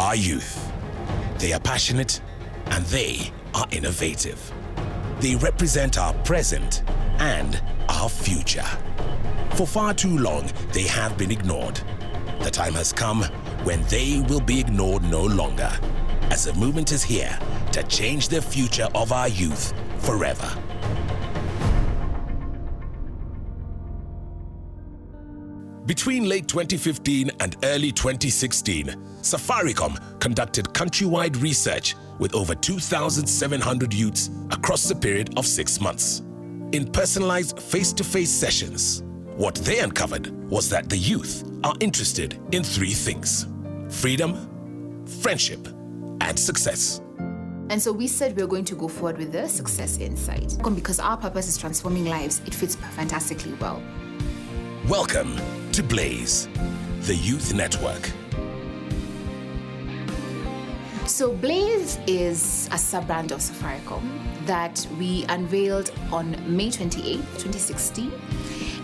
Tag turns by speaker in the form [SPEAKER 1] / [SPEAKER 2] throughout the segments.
[SPEAKER 1] our youth. They are passionate and they are innovative. They represent our present and our future. For far too long, they have been ignored. The time has come when they will be ignored no longer, as a movement is here to change the future of our youth forever. Between late 2015 and early 2016, Safaricom conducted countrywide research with over 2,700 youths across the period of 6 months. In personalized face-to-face sessions, what they uncovered was that the youth are interested in 3 things: freedom, friendship, and success.
[SPEAKER 2] And so we said we're going to go forward with the Success Insight. Because our purpose is transforming lives, it fits fantastically well.
[SPEAKER 1] Welcome to Blaze, the Youth Network.
[SPEAKER 2] So Blaze is a sub-brand of Safaricom that we unveiled on May 28, 2016.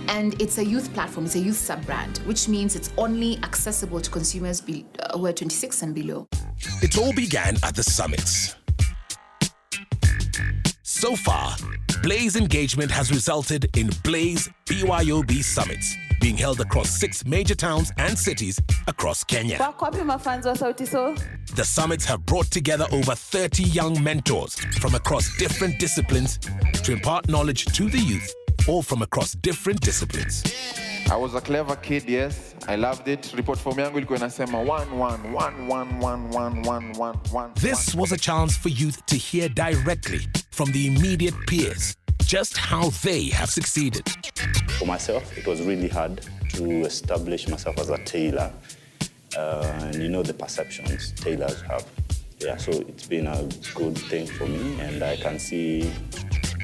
[SPEAKER 2] And it's a youth platform, it's a youth sub-brand, which means it's only accessible to consumers who are 26 and below.
[SPEAKER 1] It all began at the summits. So far, Blaze engagement has resulted in Blaze BYOB summits being held across 6 major towns and cities across Kenya. The summits have brought together over 30 young mentors from across different disciplines to impart knowledge to the youth, all from across different disciplines.
[SPEAKER 3] I was a clever kid, yes. I loved it. Report form yangu ilikuwa inasema 1.
[SPEAKER 1] This was a chance for youth to hear directly from the immediate peers just how they have succeeded.
[SPEAKER 4] For myself, it was really hard to establish myself as a tailor. And you know the perceptions tailors have. Yeah, so it's been a good thing for me, and I can see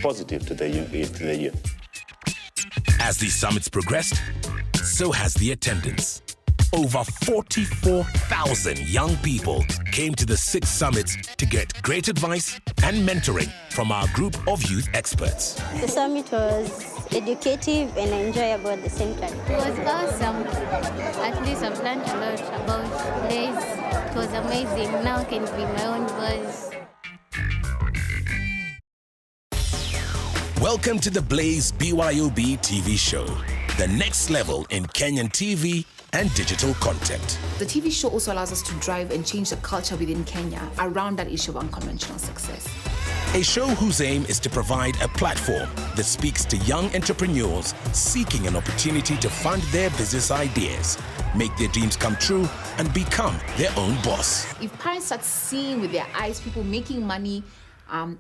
[SPEAKER 4] positive to the youth.
[SPEAKER 1] As these summits progressed, so has the attendance. Over 44,000 young people came to the 6 summits to get great advice and mentoring from our group of youth experts.
[SPEAKER 5] The summit was educative and enjoyable at the same time.
[SPEAKER 6] It was awesome. At least I've learned a lot about Blaze. It was amazing. Now I can be my own voice.
[SPEAKER 1] Welcome to the Blaze BYOB TV show, the next level in Kenyan TV and digital content.
[SPEAKER 2] The TV show also allows us to drive and change the culture within Kenya around that issue of unconventional success.
[SPEAKER 1] A show whose aim is to provide a platform that speaks to young entrepreneurs seeking an opportunity to fund their business ideas, make their dreams come true, and become their own boss.
[SPEAKER 2] If parents start seeing with their eyes people making money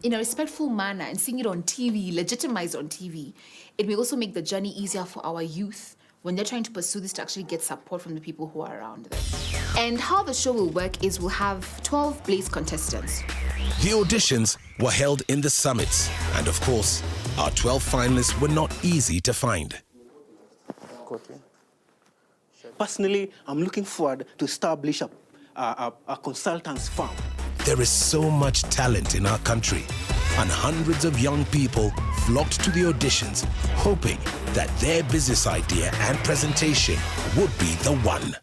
[SPEAKER 2] in a respectful manner and seeing it on TV, legitimized on TV, it may also make the journey easier for our youth when they're trying to pursue this to actually get support from the people who are around them. And how the show will work is we'll have 12 Blaze contestants.
[SPEAKER 1] The auditions were held in the summits, and of course, our 12 finalists were not easy to find.
[SPEAKER 7] Personally, I'm looking forward to establish a consultants firm.
[SPEAKER 1] There is so much talent in our country, and hundreds of young people flocked to the auditions, hoping that their business idea and presentation would be the one.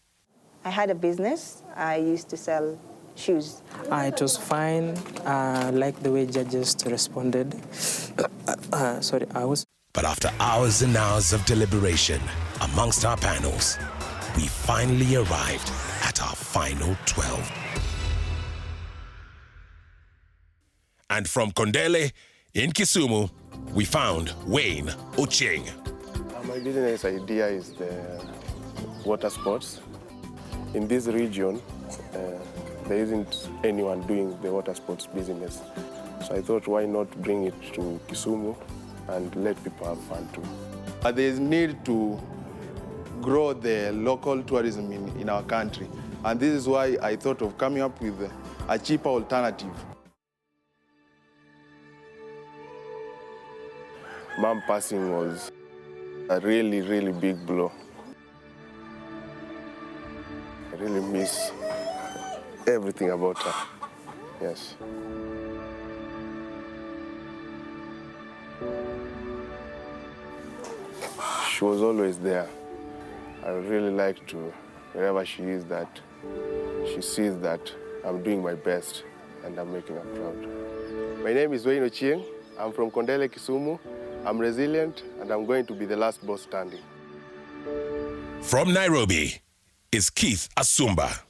[SPEAKER 8] I had a business. I used to sell shoes.
[SPEAKER 9] It was fine. I liked the way judges responded.
[SPEAKER 1] But after hours and hours of deliberation amongst our panels, we finally arrived at our final 12. And from Kondele in Kisumu, we found Wayne Ocheng.
[SPEAKER 10] My business idea is the water sports. In this region, there isn't anyone doing the water sports business. So I thought, why not bring it to Kisumu and let people have fun too.
[SPEAKER 3] There is need to grow the local tourism in our country. And this is why I thought of coming up with a cheaper alternative.
[SPEAKER 10] Mom passing was a really, really big blow. I really miss everything about her. Yes. She was always there. I would really like to, wherever she is, that she sees that I'm doing my best and I'm making her proud. My name is Wayne Ochieng. I'm from Kondele, Kisumu. I'm resilient and I'm going to be the last boss standing.
[SPEAKER 1] From Nairobi is Keith Asumba.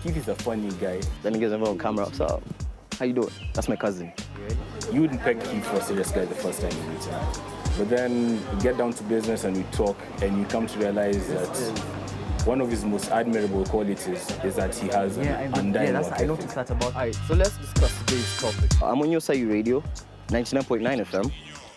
[SPEAKER 11] Keith is a funny guy.
[SPEAKER 12] Then he gets on camera. So, how you doing? That's my cousin.
[SPEAKER 11] You wouldn't peg Keith for a serious guy the first time you meet him. But then we get down to business and we talk, and you come to realize that one of his most admirable qualities is that he has an undying work ethic.
[SPEAKER 12] I noticed that about. All right, so let's discuss today's topic. I'm on your side radio, 99.9 FM.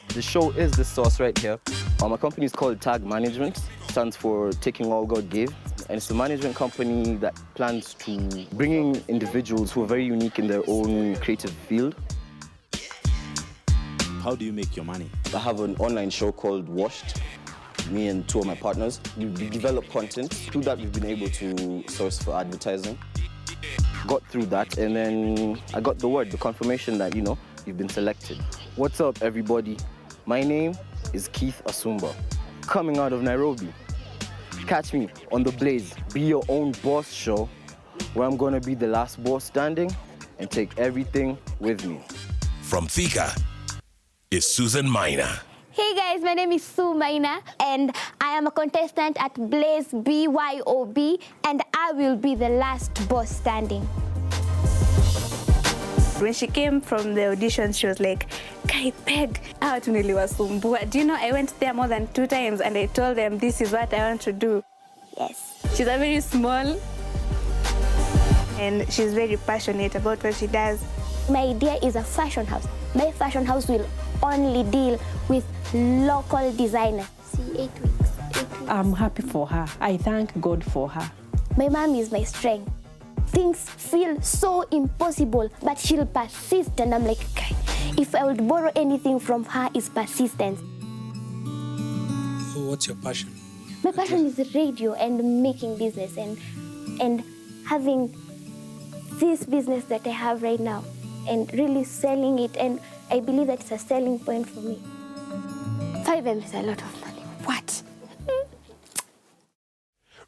[SPEAKER 12] The show is The Source right here. My company is called Tag Management. Stands for Taking All God Gave. And it's a management company that plans to bring in individuals who are very unique in their own creative field.
[SPEAKER 13] How do you make your money?
[SPEAKER 12] I have an online show called Washed. Me and two of my partners, we develop content. Through that, we've been able to source for advertising. Got through that, and then I got the confirmation that, you've been selected. What's up, everybody? My name is Keith Asumba, coming out of Nairobi. Catch me on The Blaze, Be Your Own Boss show, where I'm gonna be the last boss standing and take everything with me.
[SPEAKER 1] From Thika is Susan Minor.
[SPEAKER 14] Hey guys, my name is Sue Maina, and I am a contestant at Blaze BYOB, and I will be the last boss standing.
[SPEAKER 8] When she came from the audition, she was like, Kai Peg, niliwasumbua. Do you know, I went there more than 2 times and I told them this is what I want to do.
[SPEAKER 14] Yes.
[SPEAKER 8] She's a very small and she's very passionate about what she does.
[SPEAKER 14] My idea is a fashion house. My fashion house will only deal with local designers. See, 8 weeks.
[SPEAKER 15] I'm happy for her. I thank God for her.
[SPEAKER 14] My mom is my strength. Things feel so impossible, but she'll persist, and I'm like, okay, if I would borrow anything from her, is persistence.
[SPEAKER 16] So what's your passion?
[SPEAKER 14] My passion is radio and making business and having this business that I have right now and really selling it, and I believe that it's a selling point for me. 5M is a lot of money. What?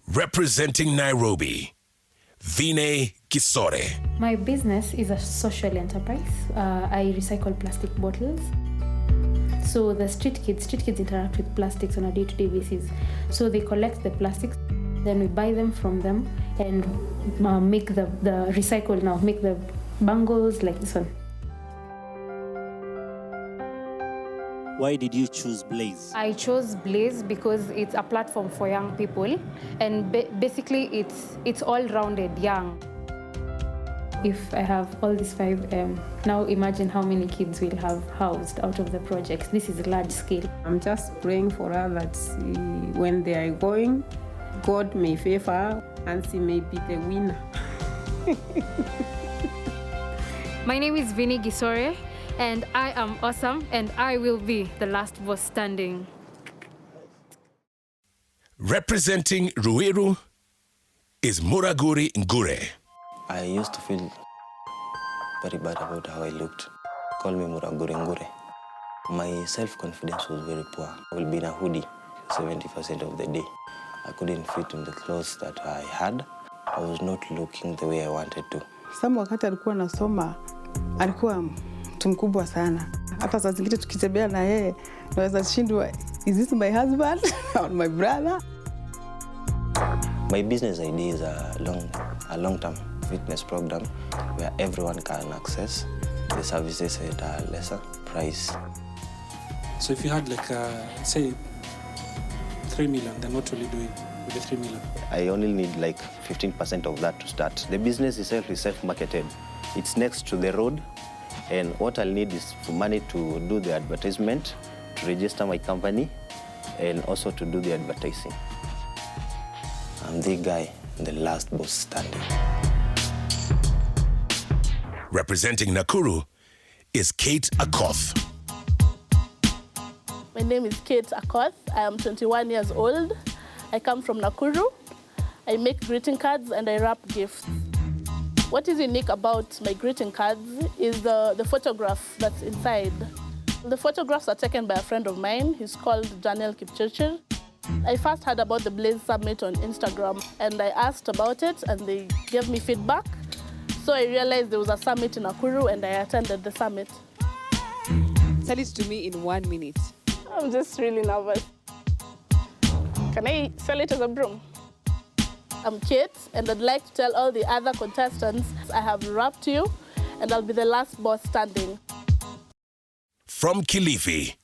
[SPEAKER 1] Representing Nairobi, Vinay Kisore.
[SPEAKER 17] My business is a social enterprise. I recycle plastic bottles. So the street kids interact with plastics on a day-to-day basis. So they collect the plastics, then we buy them from them and make the recycle now, make the bangles like this one.
[SPEAKER 13] Why did you choose Blaze?
[SPEAKER 17] I chose Blaze because it's a platform for young people, and basically it's all-rounded young. If I have all these 5M, now imagine how many kids we'll have housed out of the project. This is large scale.
[SPEAKER 15] I'm just praying for her that when they are going, God may favor her and she may be the winner.
[SPEAKER 17] My name is Vinay Gisore, and I am awesome, and I will be the last boss standing.
[SPEAKER 1] Representing Ruiru is Muraguri Ngure.
[SPEAKER 12] I used to feel very bad about how I looked. Call me Muraguri Ngure. My self-confidence was very poor. I will be in a hoodie 70% of the day. I couldn't fit in the clothes that I had. I was not looking the way I wanted to.
[SPEAKER 15] Samu wakati alikuwa nasoma, alikuwa mtu mkubwa sana. Hata saa zingine tukitembea na yeye, naweza shindwa, is this my husband or my brother?
[SPEAKER 12] My business idea is a long-term fitness program where everyone can access the services at a lesser price.
[SPEAKER 16] So if you had say 3 million, then what will you do with the 3 million?
[SPEAKER 12] I only need 15% of that to start. The business itself is self-marketed. It's next to the road, and what I'll need is for money to do the advertisement, to register my company, and also to do the advertising. I'm the guy, the last boss standing.
[SPEAKER 1] Representing Nakuru is Kate Akoth.
[SPEAKER 18] My name is Kate Akoth. I am 21 years old. I come from Nakuru. I make greeting cards and I wrap gifts. What is unique about my greeting cards is the photograph that's inside. The photographs are taken by a friend of mine. He's called Daniel Kipchirchir. I first heard about the Blaze Summit on Instagram, and I asked about it, and they gave me feedback. So I realized there was a summit in Nakuru, and I attended the summit.
[SPEAKER 19] Tell it to me in 1 minute.
[SPEAKER 18] I'm just really nervous. Can I sell it as a broom? I'm Kate, and I'd like to tell all the other contestants I have wrapped you, and I'll be the last boss standing.
[SPEAKER 1] From Kilifi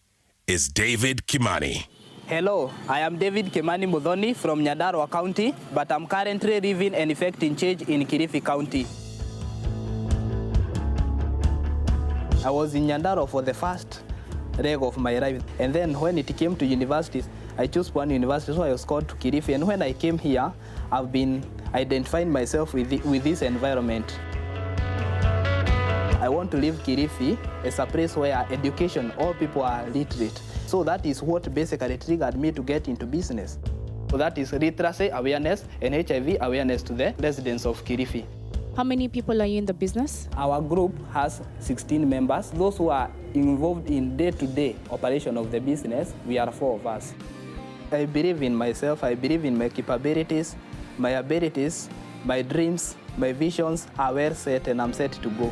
[SPEAKER 1] is David Kimani.
[SPEAKER 20] Hello, I am David Kimani Mudhoni from Nyandarua County, but I'm currently living and effecting change in Kilifi County. I was in Nyandarua for the first leg of my life, and then when it came to universities, I chose one university, so I was called to Kilifi, and when I came here, I've been identifying myself with this environment. I want to live Kilifi as a place where education, all people are literate. So that is what basically triggered me to get into business. So that is literacy awareness and HIV awareness to the residents of Kilifi.
[SPEAKER 19] How many people are you in the business?
[SPEAKER 20] Our group has 16 members. Those who are involved in day-to-day operation of the business, we are 4 of us. I believe in myself, I believe in my capabilities, my abilities, my dreams, my visions are well set, and I'm set to go.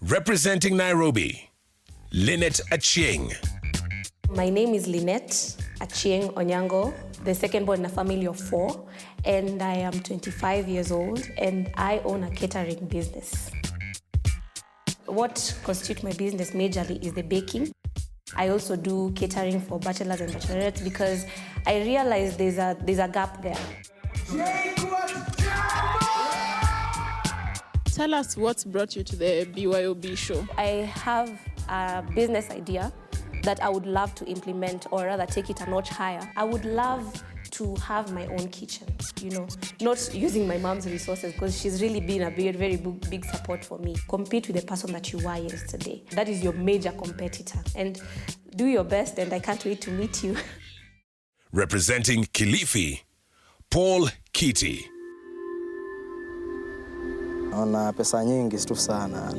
[SPEAKER 1] Representing Nairobi, Lynette Achieng.
[SPEAKER 21] My name is Lynette Achieng Onyango, the second born in a family of 4, and I am 25 years old, and I own a catering business. What constitutes my business majorly is the baking. I also do catering for bachelors and bachelorettes because I realize there's a gap there.
[SPEAKER 18] Tell us what brought you to the BYOB show.
[SPEAKER 21] I have a business idea that I would love to implement, or rather take it a notch higher. I would love to have my own kitchen, not using my mom's resources, because she's really been a very, very big support for me. Compete with the person that you were yesterday. That is your major competitor. And do your best, and I can't wait to meet you.
[SPEAKER 1] Representing Kilifi, Paul Kiti.
[SPEAKER 22] Naona pesa nyingi tu sana.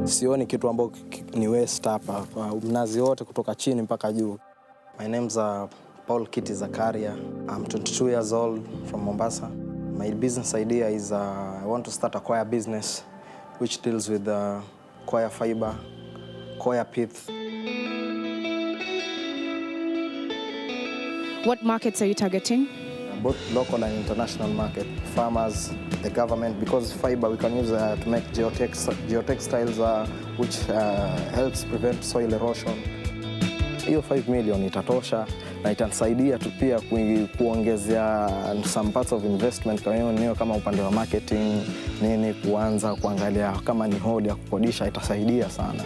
[SPEAKER 22] Sioni kitu ambacho ni waste hapa. Mnazi wote kutoka chini mpaka juu. My name's Paul Kiti Zakaria. I'm 22 years old from Mombasa. My business idea is I want to start a coir business which deals with coir fiber, coir pith.
[SPEAKER 19] What markets are you targeting?
[SPEAKER 22] Both local and international market, farmers, the government, because fiber we can use to make geotextiles which helps prevent soil erosion. Hiyo 5 million itatosha na itanisaidia tu pia kuongezea some parts of investment kwa hiyo kama upande wa marketing nini, kuanza kuangalia kama ni hodi ya kukodisha itasaidia sana.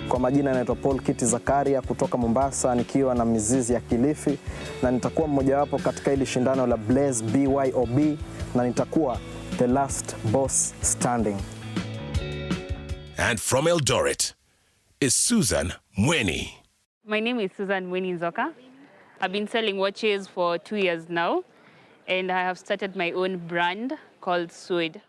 [SPEAKER 22] Kwa majina naitwa Paul Kiti Zakaria kutoka Mombasa, nikiwa na mizizi ya Kilifi, na nitakuwa mmoja wapo katika hili shindano la Blaze BYOB, na nitakuwa the last boss standing.
[SPEAKER 1] And from Eldoret is Susan Mweni.
[SPEAKER 23] My name is Susan Mweni Nzoka. I've been selling watches for 2 years now, and I have started my own brand called Suede.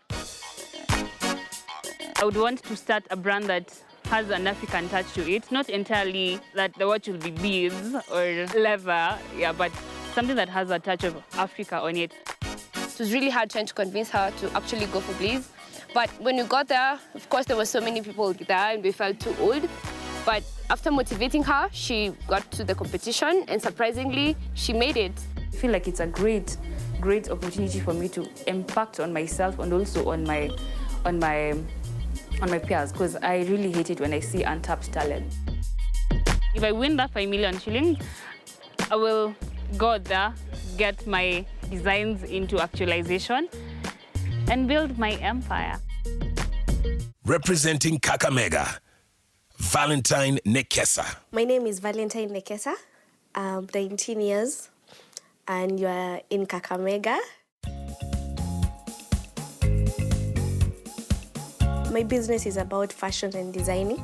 [SPEAKER 23] I would want to start a brand that has an African touch to it, not entirely that the watch will be beads or leather, but something that has a touch of Africa on it.
[SPEAKER 24] It was really hard trying to convince her to actually go for Blaze. But when we got there, of course, there were so many people there and we felt too old. But after motivating her, she got to the competition and surprisingly, she made it.
[SPEAKER 23] I feel like it's a great opportunity for me to impact on myself and also on my peers, because I really hate it when I see untapped talent. If I win that 5 million shillings, I will go there, get my designs into actualization, and build my empire.
[SPEAKER 1] Representing Kakamega, Valentine Nekesa.
[SPEAKER 25] My name is Valentine Nekesa. I'm 19 years, and you are in Kakamega. My business is about fashion and designing.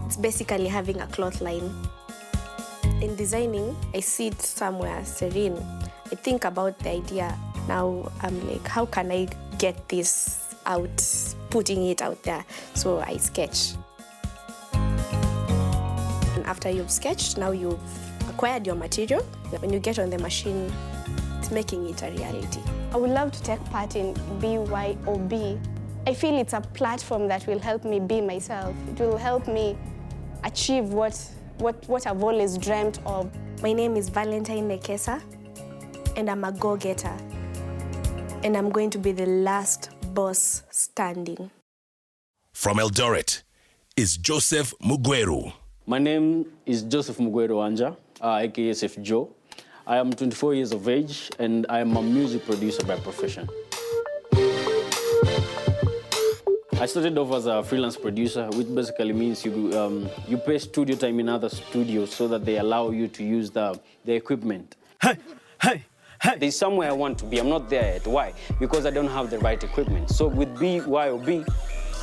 [SPEAKER 25] It's basically having a cloth line. In designing, I sit somewhere serene. I think about the idea. Now I'm like, how can I get this without putting it out there. So I sketch. And after you've sketched, now you've acquired your material. When you get on the machine, it's making it a reality. I would love to take part in BYOB. I feel it's a platform that will help me be myself. It will help me achieve what I've always dreamt of. My name is Valentine Nekesa, and I'm a go-getter. And I'm going to be the last boss standing.
[SPEAKER 1] From Eldoret is Joseph Mugweru.
[SPEAKER 2] My name is Joseph Mugweru Anja, aka Chef Joe. I am 24 years of age, and I am a music producer by profession. I started off as a freelance producer, which basically means you pay studio time in other studios so that they allow you to use the equipment. Hey! There's somewhere I want to be. I'm not there yet. Why? Because I don't have the right equipment. So with BYOB,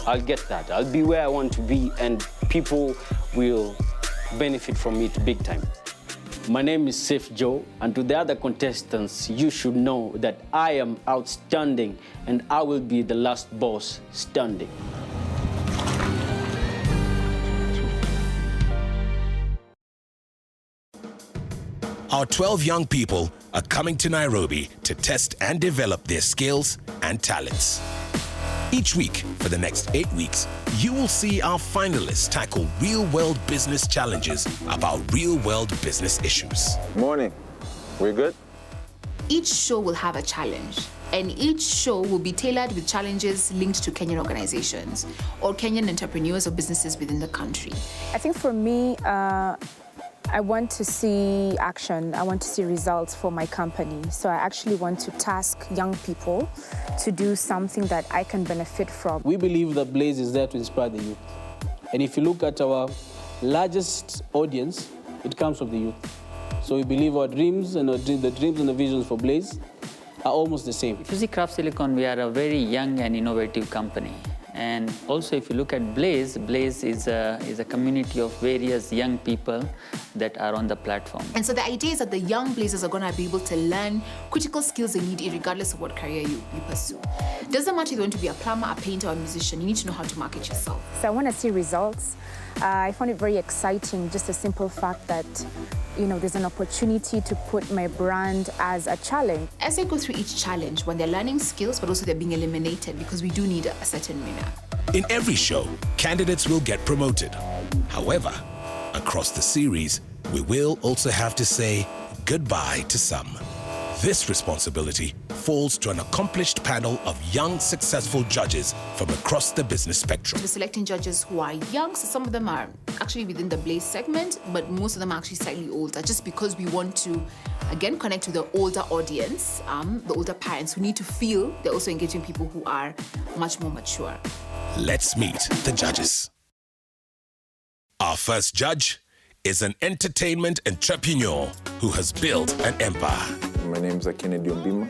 [SPEAKER 2] I'll get that. I'll be where I want to be, and people will benefit from it big time. My name is Chef Joe, and to the other contestants, you should know that I am outstanding, and I will be the last boss standing.
[SPEAKER 1] Our 12 young people are coming to Nairobi to test and develop their skills and talents. Each week, for the next 8 weeks, you will see our finalists tackle real-world business challenges about real-world business issues.
[SPEAKER 4] Morning. We're good?
[SPEAKER 5] Each show will have a challenge, and each show will be tailored with challenges linked to Kenyan organizations or Kenyan entrepreneurs or businesses within the country.
[SPEAKER 19] I think for me, I want to see action. I want to see results for my company. So I actually want to task young people to do something that I can benefit from.
[SPEAKER 2] We believe that Blaze is there to inspire the youth. And if you look at our largest audience, it comes from the youth. So we believe our dreams and the dreams and the visions for Blaze are almost the same.
[SPEAKER 6] If you see Craft Silicon, we are a very young and innovative company. And also, if you look at Blaze, Blaze is a community of various young people that are on the platform.
[SPEAKER 5] And so the idea is that the young Blazers are going to be able to learn critical skills they need regardless of what career you pursue. Doesn't matter if you want to be a plumber, a painter, or a musician, you need to know how to market yourself.
[SPEAKER 19] So I want to see results. I found it very exciting, just the simple fact that, there's an opportunity to put my brand as a challenge.
[SPEAKER 5] As they go through each challenge, when they're learning skills, but also they're being eliminated because we do need a certain winner.
[SPEAKER 1] In every show, candidates will get promoted. However, across the series, we will also have to say goodbye to some. This responsibility falls to an accomplished panel of young, successful judges from across the business spectrum.
[SPEAKER 5] We're selecting judges who are young, so some of them are actually within the Blaze segment, but most of them are actually slightly older, just because we want to, again, connect with the older audience, the older parents who need to feel they're also engaging people who are much more mature.
[SPEAKER 1] Let's meet the judges. Our first judge is an entertainment entrepreneur who has built an empire.
[SPEAKER 10] My name is Kennedy Ombima.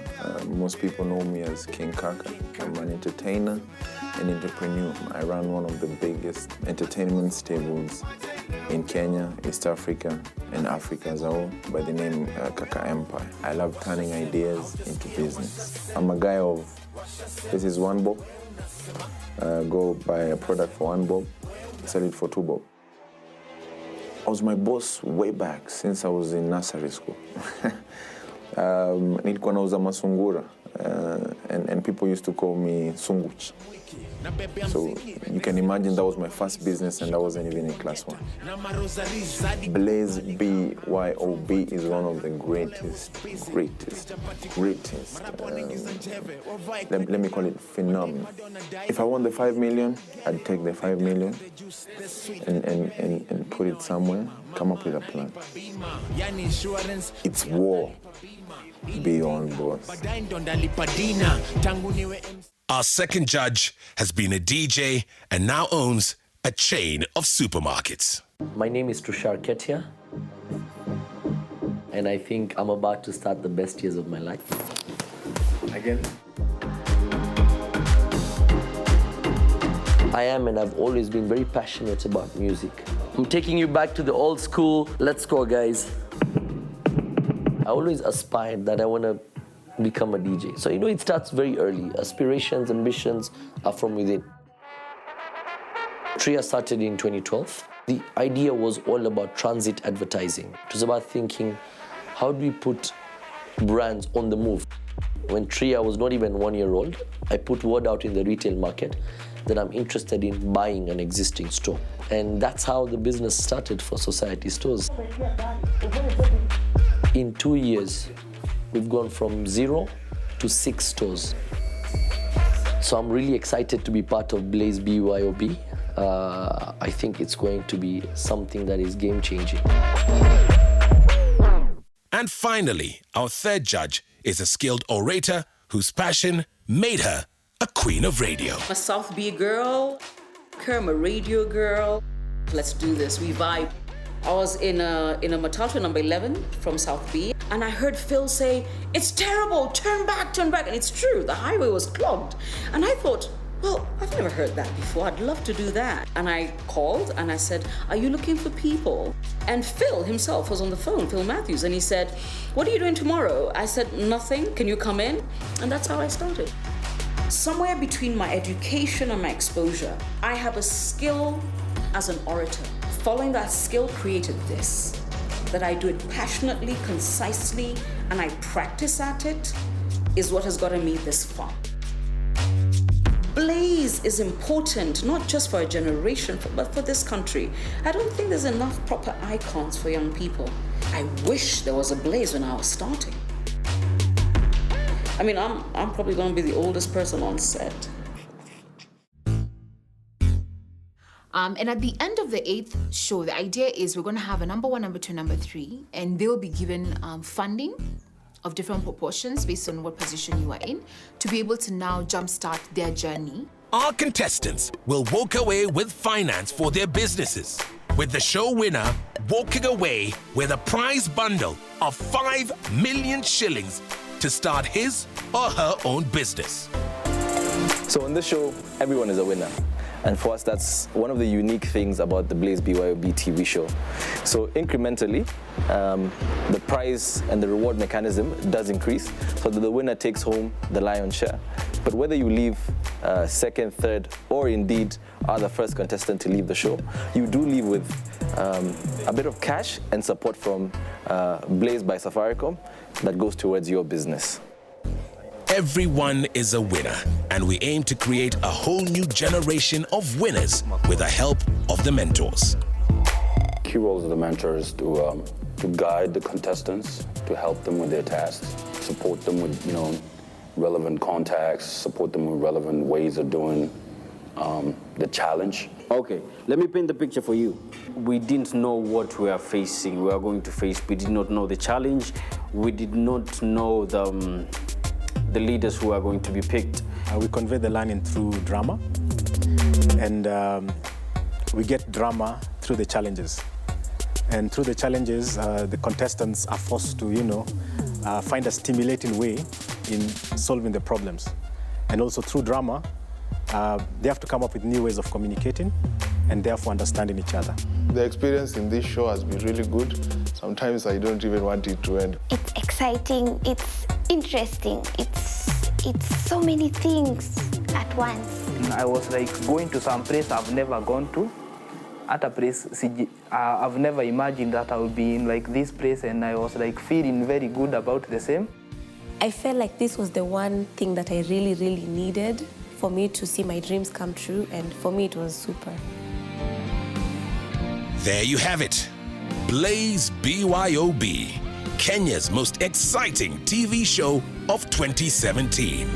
[SPEAKER 10] Most people know me as King Kaka. I'm an entertainer and entrepreneur. I run one of the biggest entertainment stables in Kenya, East Africa, and Africa as a whole by the name Kaka Empire. I love turning ideas into business. I'm a guy of, this is 1 bob. Go buy a product for 1 bob, sell it for 2 bob. I was my boss way back since I was in nursery school. Nilikuwa nauza masungura, and people used to call me Sunguch. So you can imagine that was my first business, and I wasn't even in class 1. Blaze BYOB is one of the greatest. Let me call it phenomenal. If I won the 5 million, I'd take the 5 million and put it somewhere, come up with a plan. It's war beyond boss.
[SPEAKER 1] Our second judge has been a DJ and now owns a chain of supermarkets.
[SPEAKER 7] My name is Tushar Ketia, and I think I'm about to start the best years of my life.
[SPEAKER 10] Again?
[SPEAKER 7] I am, and I've always been very passionate about music. I'm taking you back to the old school. Let's go, guys. I always aspired that I want to become a DJ. So, it starts very early. Aspirations, ambitions are from within. Tria started in 2012. The idea was all about transit advertising. It was about thinking, how do we put brands on the move? When Tria was not even 1 year old, I put word out in the retail market that I'm interested in buying an existing store. And that's how the business started for Society Stores. In 2 years, we've gone from 0 to 6 stores. So I'm really excited to be part of Blaze BYOB. I think it's going to be something that is game-changing.
[SPEAKER 1] And finally, our third judge is a skilled orator whose passion made her a queen of radio.
[SPEAKER 3] I'm a South B girl, I'm a radio girl. Let's do this, we vibe. I was in a Matatu number 11 from South B, and I heard Phil say, "It's terrible, turn back," and it's true, the highway was clogged. And I thought, well, I've never heard that before, I'd love to do that. And I called and I said, "Are you looking for people?" And Phil himself was on the phone, Phil Matthews, and he said, "What are you doing tomorrow?" I said, "Nothing, can you come in?" And that's how I started. Somewhere between my education and my exposure, I have a skill as an orator. Following that skill created this, that I do it passionately, concisely, and I practice at it, is what has gotten me this far. Blaze is important, not just for a generation, but for this country. I don't think there's enough proper icons for young people. I wish there was a Blaze when I was starting. I mean, I'm probably going to be the oldest person on set.
[SPEAKER 5] And at the end of the 8th show, the idea is we're going to have a number 1, number 2, number 3, and they'll be given funding of different proportions based on what position you are in to be able to now jumpstart their journey.
[SPEAKER 1] Our contestants will walk away with finance for their businesses, with the show winner walking away with a prize bundle of 5 million shillings to start his or her own business.
[SPEAKER 8] So on this show, everyone is a winner. And for us, that's one of the unique things about the Blaze BYOB TV show. So incrementally, the prize and the reward mechanism does increase, so that the winner takes home the lion's share. But whether you leave second, third, or indeed are the first contestant to leave the show, you do leave with a bit of cash and support from Blaze by Safaricom that goes towards your business.
[SPEAKER 1] Everyone is a winner, and we aim to create a whole new generation of winners with the help of the mentors.
[SPEAKER 9] Key roles of the mentor is to guide the contestants, to help them with their tasks, support them with, relevant contacts, support them with relevant ways of doing the challenge.
[SPEAKER 2] Okay, let me paint the picture for you. We didn't know what we are facing, we are going to face. We did not know the challenge. We did not know the leaders who are going to be picked.
[SPEAKER 11] We convey the learning through drama, and we get drama through the challenges. And through the challenges, the contestants are forced to, find a stimulating way in solving the problems. And also through drama, they have to come up with new ways of communicating and therefore understanding each other.
[SPEAKER 10] The experience in this show has been really good. Sometimes I don't even want it to end.
[SPEAKER 14] It's exciting, it's interesting, it's so many things at once.
[SPEAKER 20] I was like going to some place I've never gone to. At a place I've never imagined that I would be in like this place, and I was like feeling very good about the same.
[SPEAKER 21] I felt like this was the one thing that I really, really needed for me to see my dreams come true, and for me it was super.
[SPEAKER 1] There you have it. Blaze BYOB, Kenya's most exciting TV show of 2017.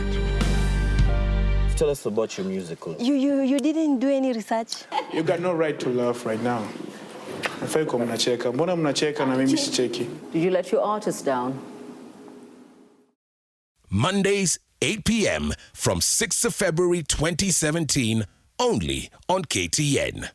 [SPEAKER 12] Tell us about your musical.
[SPEAKER 14] You didn't do any research?
[SPEAKER 16] You got no right to laugh right now. Mbona mnacheka na mimi sicheki?
[SPEAKER 3] Did you let your artist down?
[SPEAKER 1] Mondays, 8 p.m. from 6th of February 2017, only on KTN.